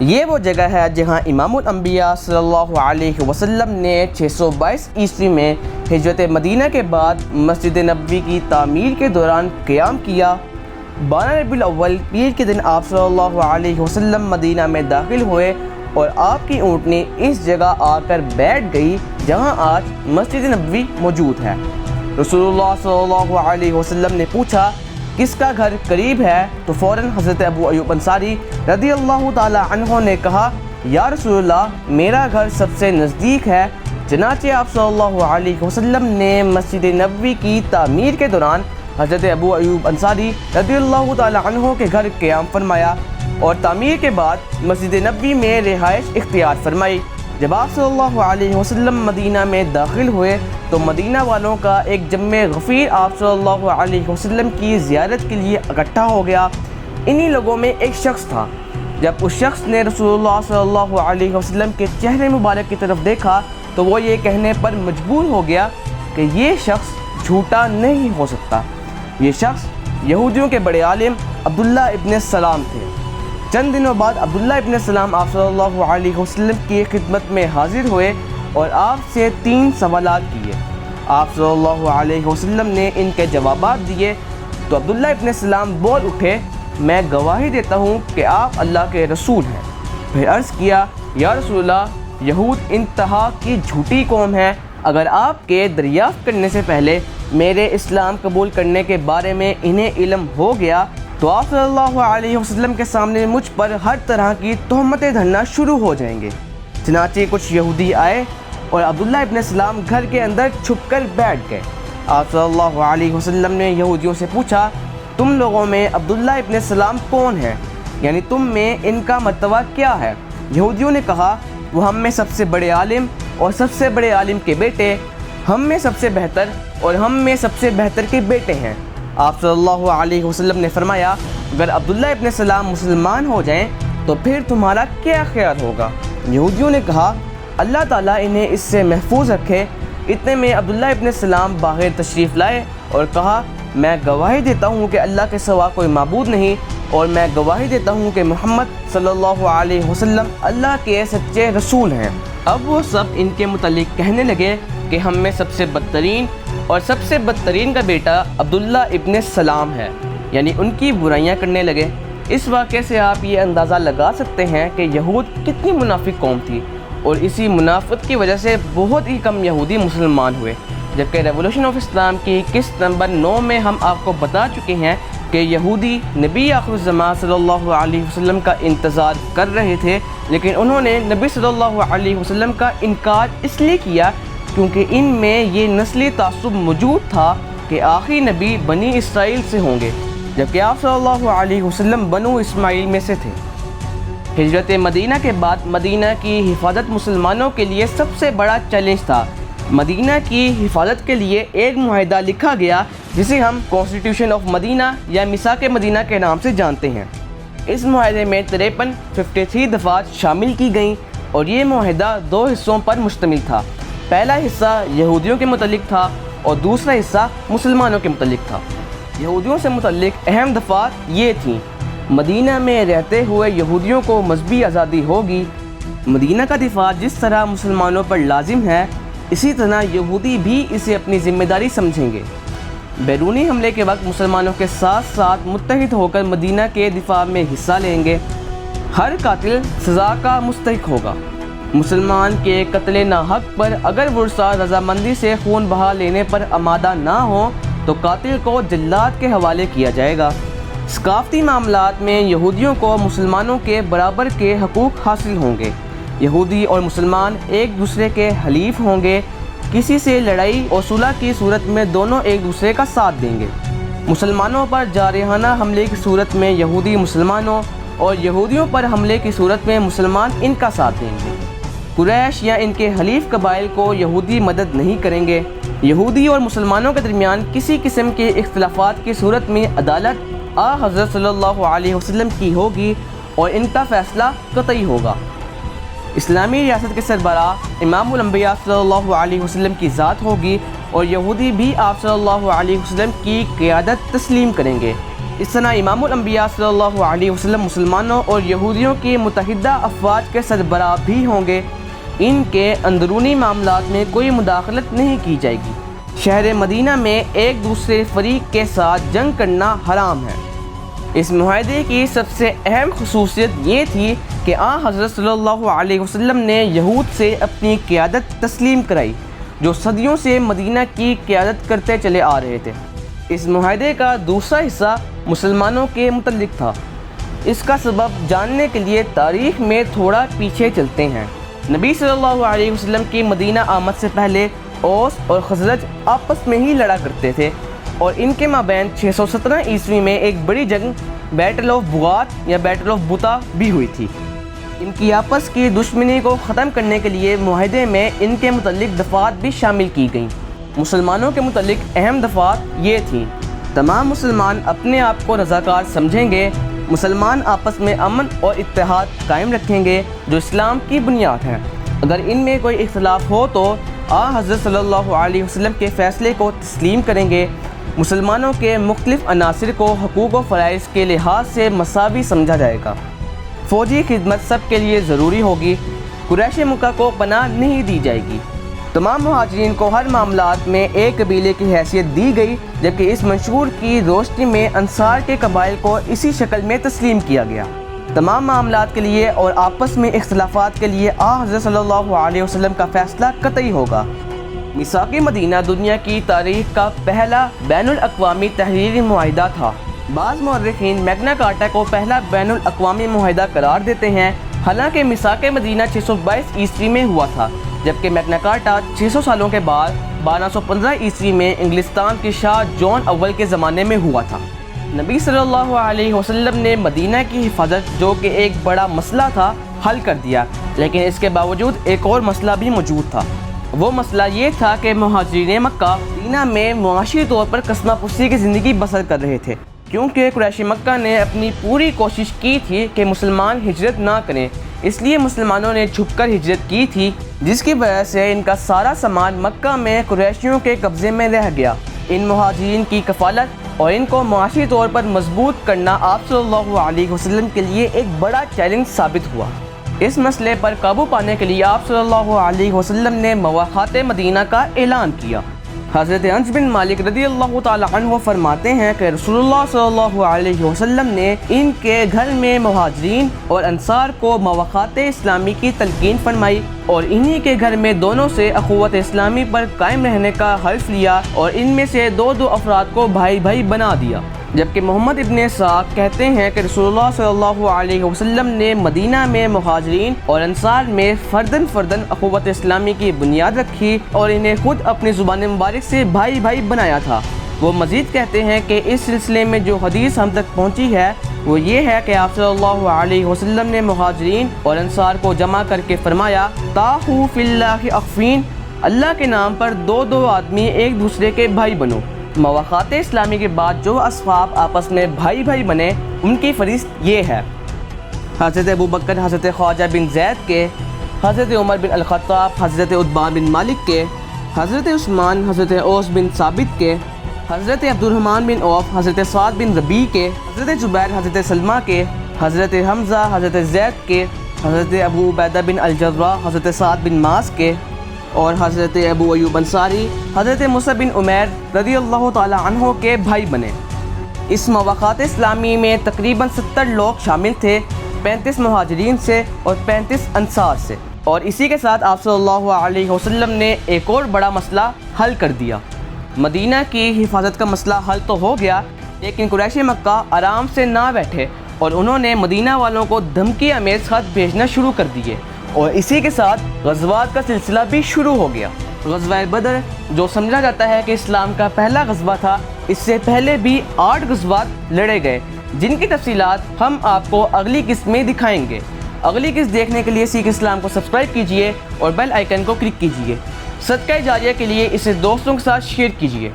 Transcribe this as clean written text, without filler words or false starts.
یہ وہ جگہ ہے جہاں امام الانبیاء صلی اللہ علیہ وسلم نے 622 عیسوی میں ہجرت مدینہ کے بعد مسجد نبوی کی تعمیر کے دوران قیام کیا۔ 12 ربیع الاول پیر کے دن آپ صلی اللہ علیہ وسلم مدینہ میں داخل ہوئے اور آپ کی اونٹنی اس جگہ آ کر بیٹھ گئی جہاں آج مسجد نبوی موجود ہے۔ رسول اللہ صلی اللہ علیہ وسلم نے پوچھا کس کا گھر قریب ہے تو فوراً حضرت ابو ایوب انصاری رضی اللہ تعالی عنہ نے کہا یا رسول اللہ میرا گھر سب سے نزدیک ہے۔ چنانچہ آپ صلی اللہ علیہ وسلم نے مسجد نبوی کی تعمیر کے دوران حضرت ابو ایوب انصاری رضی اللہ تعالی عنہ کے گھر قیام فرمایا اور تعمیر کے بعد مسجد نبوی میں رہائش اختیار فرمائی۔ جب آپ صلی اللہ علیہ وسلم مدینہ میں داخل ہوئے تو مدینہ والوں کا ایک جمع غفیر آپ صلی اللہ علیہ وسلم کی زیارت کے لیے اکٹھا ہو گیا۔ انہی لوگوں میں ایک شخص تھا۔ جب اس شخص نے رسول اللہ صلی اللہ علیہ وسلم کے چہرے مبارک کی طرف دیکھا تو وہ یہ کہنے پر مجبور ہو گیا کہ یہ شخص جھوٹا نہیں ہو سکتا۔ یہ شخص یہودیوں کے بڑے عالم عبداللہ ابن سلام تھے۔ چند دنوں بعد عبداللہ ابن سلام آپ صلی اللہ علیہ وسلم کی خدمت میں حاضر ہوئے اور آپ سے 3 سوالات کیے۔ آپ صلی اللہ علیہ وسلم نے ان کے جوابات دیے تو عبداللہ ابن سلام بول اٹھے میں گواہی دیتا ہوں کہ آپ اللہ کے رسول ہیں۔ پھر عرض کیا یا رسول اللہ یہود انتہا کی جھوٹی قوم ہے، اگر آپ کے دریافت کرنے سے پہلے میرے اسلام قبول کرنے کے بارے میں انہیں علم ہو گیا تو آپ صلی اللہ علیہ وسلم کے سامنے مجھ پر ہر طرح کی تہمتیں دھرنا شروع ہو جائیں گے۔ چنانچہ کچھ یہودی آئے اور عبداللہ ابن سلام گھر کے اندر چھپ کر بیٹھ گئے۔ آپ صلی اللہ علیہ وسلم نے یہودیوں سے پوچھا تم لوگوں میں عبداللہ ابن سلام کون ہے، یعنی تم میں ان کا مرتبہ کیا ہے؟ یہودیوں نے کہا وہ ہم میں سب سے بڑے عالم اور سب سے بڑے عالم کے بیٹے، ہم میں سب سے بہتر اور ہم میں سب سے بہتر کے بیٹے ہیں۔ آپ صلی اللہ علیہ وسلم نے فرمایا اگر عبداللہ ابن سلام مسلمان ہو جائیں تو پھر تمہارا کیا خیال ہوگا؟ یہودیوں نے کہا اللہ تعالیٰ انہیں اس سے محفوظ رکھے۔ اتنے میں عبداللہ ابن سلام باہر تشریف لائے اور کہا میں گواہی دیتا ہوں کہ اللہ کے سوا کوئی معبود نہیں اور میں گواہی دیتا ہوں کہ محمد صلی اللہ علیہ وسلم اللہ کے سچے رسول ہیں۔ اب وہ سب ان کے متعلق کہنے لگے کہ ہم میں سب سے بدترین اور سب سے بدترین کا بیٹا عبداللہ ابن سلام ہے، یعنی ان کی برائیاں کرنے لگے۔ اس واقعے سے آپ یہ اندازہ لگا سکتے ہیں کہ یہود کتنی منافق قوم تھی اور اسی منافقت کی وجہ سے بہت ہی کم یہودی مسلمان ہوئے، جبکہ ریولوشن آف اسلام کی قسط نمبر 9 میں ہم آپ کو بتا چکے ہیں کہ یہودی نبی آخر الزمان صلی اللہ علیہ وسلم کا انتظار کر رہے تھے، لیکن انہوں نے نبی صلی اللہ علیہ وسلم کا انکار اس لیے کیا کیونکہ ان میں یہ نسلی تعصب موجود تھا کہ آخری نبی بنی اسرائیل سے ہوں گے، جبکہ آپ صلی اللہ علیہ وسلم بنو اسماعیل میں سے تھے۔ ہجرت مدینہ کے بعد مدینہ کی حفاظت مسلمانوں کے لیے سب سے بڑا چیلنج تھا۔ مدینہ کی حفاظت کے لیے ایک معاہدہ لکھا گیا جسے ہم کانسٹیٹیوشن آف مدینہ یا میثاق مدینہ کے نام سے جانتے ہیں۔ اس معاہدے میں 53 دفعات شامل کی گئیں اور یہ معاہدہ 2 حصوں پر مشتمل تھا۔ پہلا حصہ یہودیوں کے متعلق تھا اور دوسرا حصہ مسلمانوں کے متعلق تھا۔ یہودیوں سے متعلق اہم دفعات یہ تھیں مدینہ میں رہتے ہوئے یہودیوں کو مذہبی آزادی ہوگی، مدینہ کا دفاع جس طرح مسلمانوں پر لازم ہے اسی طرح یہودی بھی اسے اپنی ذمہ داری سمجھیں گے، بیرونی حملے کے وقت مسلمانوں کے ساتھ ساتھ متحد ہو کر مدینہ کے دفاع میں حصہ لیں گے، ہر قاتل سزا کا مستحق ہوگا، مسلمان کے قتل ناحق پر اگر ورثہ رضامندی سے خون بہا لینے پر آمادہ نہ ہوں تو قاتل کو جلاد کے حوالے کیا جائے گا۔ ثقافتی معاملات میں یہودیوں کو مسلمانوں کے برابر کے حقوق حاصل ہوں گے، یہودی اور مسلمان ایک دوسرے کے حلیف ہوں گے، کسی سے لڑائی اور صلح کی صورت میں دونوں ایک دوسرے کا ساتھ دیں گے، مسلمانوں پر جارحانہ حملے کی صورت میں یہودی مسلمانوں اور یہودیوں پر حملے کی صورت میں مسلمان ان کا ساتھ دیں گے، قریش یا ان کے حلیف قبائل کو یہودی مدد نہیں کریں گے، یہودی اور مسلمانوں کے درمیان کسی قسم کے اختلافات کی صورت میں عدالت حضرت صلی اللہ علیہ وسلم کی ہوگی اور ان کا فیصلہ قطعی ہوگا۔ اسلامی ریاست کے سربراہ امام الانبیاء صلی اللہ علیہ وسلم کی ذات ہوگی اور یہودی بھی آپ صلی اللہ علیہ وسلم کی قیادت تسلیم کریں گے۔ اس طرح امام الانبیاء صلی اللہ علیہ وسلم مسلمانوں اور یہودیوں کی متحدہ افواج کے سربراہ بھی ہوں گے۔ ان کے اندرونی معاملات میں کوئی مداخلت نہیں کی جائے گی۔ شہر مدینہ میں ایک دوسرے فریق کے ساتھ جنگ کرنا حرام ہے۔ اس معاہدے کی سب سے اہم خصوصیت یہ تھی کہ آن حضرت صلی اللہ علیہ وسلم نے یہود سے اپنی قیادت تسلیم کرائی، جو صدیوں سے مدینہ کی قیادت کرتے چلے آ رہے تھے۔ اس معاہدے کا دوسرا حصہ مسلمانوں کے متعلق تھا۔ اس کا سبب جاننے کے لیے تاریخ میں تھوڑا پیچھے چلتے ہیں۔ نبی صلی اللہ علیہ وسلم کی مدینہ آمد سے پہلے اوس اور خزرج آپس میں ہی لڑا کرتے تھے، اور ان کے مابین 617 عیسوی میں ایک بڑی جنگ بیٹل آف بغات یا بیٹل آف بوتا بھی ہوئی تھی۔ ان کی آپس کی دشمنی کو ختم کرنے کے لیے معاہدے میں ان کے متعلق دفعات بھی شامل کی گئیں۔ مسلمانوں کے متعلق اہم دفعات یہ تھیں: تمام مسلمان اپنے آپ کو رضاکار سمجھیں گے، مسلمان آپس میں امن اور اتحاد قائم رکھیں گے جو اسلام کی بنیاد ہے، اگر ان میں کوئی اختلاف ہو تو آن حضرت صلی اللہ علیہ وسلم کے فیصلے کو تسلیم کریں گے، مسلمانوں کے مختلف عناصر کو حقوق و فرائض کے لحاظ سے مساوی سمجھا جائے گا، فوجی خدمت سب کے لیے ضروری ہوگی، قریش مکہ کو پناہ نہیں دی جائے گی، تمام مہاجرین کو ہر معاملات میں ایک قبیلے کی حیثیت دی گئی، جبکہ اس منشور کی روشنی میں انصار کے قبائل کو اسی شکل میں تسلیم کیا گیا۔ تمام معاملات کے لیے اور آپس میں اختلافات کے لیے آن حضرت صلی اللہ علیہ وسلم کا فیصلہ قطعی ہوگا۔ میثاق مدینہ دنیا کی تاریخ کا پہلا بین الاقوامی تحریری معاہدہ تھا۔ بعض مورخین میگنا کارٹا کو پہلا بین الاقوامی معاہدہ قرار دیتے ہیں، حالانکہ میثاق مدینہ 622 عیسوی میں ہوا تھا، جبکہ میگنا کارٹا 600 سالوں کے بعد 1215 عیسوی میں انگلستان کے شاہ جون اول کے زمانے میں ہوا تھا۔ نبی صلی اللہ علیہ وسلم نے مدینہ کی حفاظت، جو کہ ایک بڑا مسئلہ تھا، حل کر دیا، لیکن اس کے باوجود ایک اور مسئلہ بھی موجود تھا۔ وہ مسئلہ یہ تھا کہ مہاجرین مکہ مدینہ میں معاشی طور پر کسمہ پرسی کی زندگی بسر کر رہے تھے، کیونکہ قریش مکہ نے اپنی پوری کوشش کی تھی کہ مسلمان ہجرت نہ کریں، اس لیے مسلمانوں نے چھپ کر ہجرت کی تھی، جس کی وجہ سے ان کا سارا سامان مکہ میں قریشیوں کے قبضے میں رہ گیا۔ ان مہاجرین کی کفالت اور ان کو معاشی طور پر مضبوط کرنا آپ صلی اللہ علیہ وسلم کے لیے ایک بڑا چیلنج ثابت ہوا۔ اس مسئلے پر قابو پانے کے لیے آپ صلی اللہ علیہ وسلم نے مواخات مدینہ کا اعلان کیا۔ حضرت انس بن مالک رضی اللہ تعالی عنہ فرماتے ہیں کہ رسول اللہ صلی اللہ علیہ وسلم نے ان کے گھر میں مہاجرین اور انصار کو مواخات اسلامی کی تلقین فرمائی، اور انہی کے گھر میں دونوں سے اخوت اسلامی پر قائم رہنے کا حلف لیا، اور ان میں سے دو افراد کو بھائی بھائی بنا دیا۔ جبکہ محمد ابن اسحاق کہتے ہیں کہ رسول اللہ صلی اللہ علیہ وسلم نے مدینہ میں مہاجرین اور انصار میں فردن اخوت اسلامی کی بنیاد رکھی اور انہیں خود اپنی زبان مبارک سے بھائی بھائی بنایا تھا۔ وہ مزید کہتے ہیں کہ اس سلسلے میں جو حدیث ہم تک پہنچی ہے وہ یہ ہے کہ آپ صلی اللہ علیہ وسلم نے مہاجرین اور انصار کو جمع کر کے فرمایا، تاہو فی اللہ اخفین، اللہ کے نام پر دو آدمی ایک دوسرے کے بھائی بنو۔ مواخات اسلامی کے بعد جو اصحاب آپس میں بھائی بھائی بنے ان کی فہرست یہ ہے: حضرت ابوبکر حضرت خواجہ بن زید کے، حضرت عمر بن الخطاب حضرت عتبہ بن مالک کے، حضرت عثمان حضرت اوس بن ثابت کے، حضرت عبد الرحمن بن عوف حضرت سعد بن ربیع کے، حضرت زبیر حضرت سلمہ کے، حضرت حمزہ حضرت زید کے، حضرت ابو عبیدہ بن الجراح حضرت سعد بن معاذ کے، اور حضرت ابو ایوب انصاری حضرت مصعب بن عمیر رضی اللہ تعالی عنہ کے بھائی بنے۔ اس مواخات اسلامی میں تقریباً 70 لوگ شامل تھے، 35 مہاجرین سے اور 35 انصار سے، اور اسی کے ساتھ آپ صلی اللہ علیہ وسلم نے ایک اور بڑا مسئلہ حل کر دیا۔ مدینہ کی حفاظت کا مسئلہ حل تو ہو گیا، لیکن قریش مکہ آرام سے نہ بیٹھے اور انہوں نے مدینہ والوں کو دھمکی آمیز خط بھیجنا شروع کر دیے، اور اسی کے ساتھ غزوات کا سلسلہ بھی شروع ہو گیا۔ غزوہ بدر، جو سمجھا جاتا ہے کہ اسلام کا پہلا غزوہ تھا، اس سے پہلے بھی 8 غزوات لڑے گئے، جن کی تفصیلات ہم آپ کو اگلی قسط میں دکھائیں گے۔ اگلی قسط دیکھنے کے لیے سیکھ اسلام کو سبسکرائب کیجئے اور بیل آئیکن کو کلک کیجئے۔ صدقہ جاریہ کے لیے اسے دوستوں کے ساتھ شیئر کیجئے۔